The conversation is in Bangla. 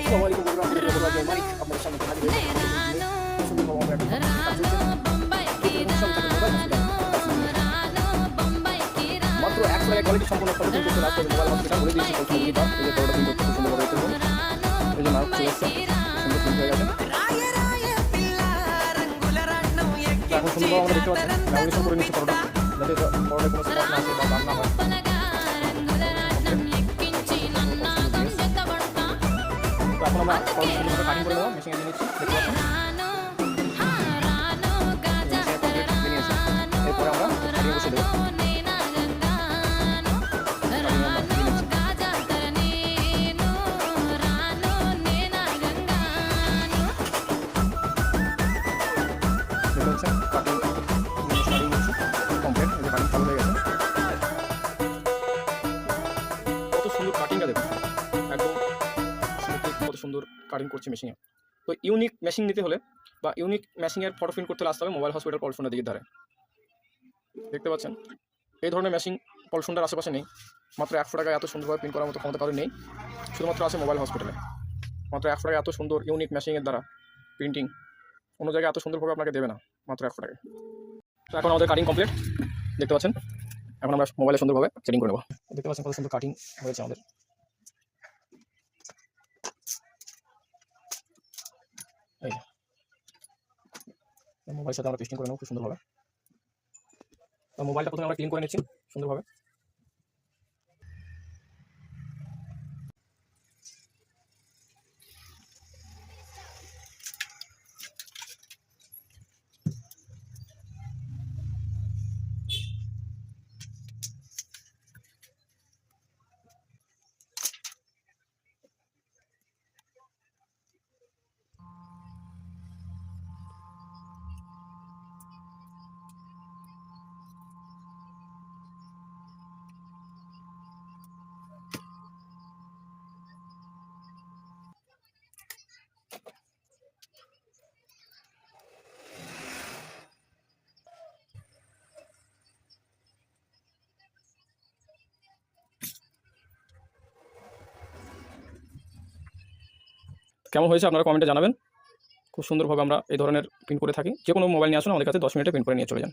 Assalamualaikum warahmatullahi wabarakatuh. আপনাদের সামনে হাজির হয়েছি সুন্দর একটা কাজ চলছে। মাত্র 100 টাকায় কোয়ালিটি সম্পূর্ণ ফটো প্রিন্ট করতে রাখতে মোবাইল হসপিটাল বলে দিয়েছি কলকাতা এই যে ফটোটা প্রিন্ট করতে সুন্দর করে করব। এই যে নাম চলে আসছে সুন্দর প্রিন্ট হয়ে গেছে। এখন সুন্দর আমরা দেখতে পাচ্ছি ল্যামিনেশন করে নিচ্ছি ফটোটা যাতে ফটোটা কোনো স্পট না আসে বা দাগ না হয়। তো এখন আমরা ফটো সুন্দর কাটিং করে নেবো মেশিনে নিয়ে নিচ্ছি দেখতে পাচ্ছেন। এরপরে আমরা কাটিং বসে দেবো। কত সুন্দর কাটিংটা দেখুন একদম কত সুন্দর কাটিং করছে মেশিনে। তো ইউনিক মেশিন নিতে হলে বা ইউনিক মেশিনের ফটো প্রিন্ট করতে আসতে হবে মোবাইল হসপিটাল পলসুন্ডার দিকের ধারে। দেখতে পাচ্ছেন এই ধরনের মেশিন পলসুন্ডার আশেপাশে নেই। মাত্র 100 টাকায় এত সুন্দরভাবে প্রিন্ট করার মতো ক্ষমতা কারণ নেই, শুধুমাত্র আছে মোবাইল হসপিটালে। মাত্র 100 টাকায় এত সুন্দর ইউনিক মেশিনের দ্বারা প্রিন্টিং অন্য জায়গায় এত সুন্দরভাবে আপনাকে দেবে না, মাত্র 100 টাকায়। তো এখন আমাদের কাটিং কমপ্লিট দেখতে পাচ্ছেন। এখন আমরা মোবাইলে সুন্দরভাবে সেটিং করে নেবো। দেখতে পাচ্ছেন কত সুন্দর কাটিং হয়েছে আমাদের। এই মোবাইলের সাথে আমরা পেস্টিং করে নেবো খুব সুন্দরভাবে। তো মোবাইলটা প্রথমে আমরা ক্লিন করে নিচ্ছি সুন্দরভাবে। কেমন হয়েছে আপনারা কমেন্টে জানাবেন। খুব সুন্দরভাবে আমরা এই ধরনের প্রিন্ট করে থাকি। যে কোনো মোবাইল নিয়ে আসুন আমাদের কাছে 10 মিনিটে প্রিন্ট করে নিয়ে চলে যান।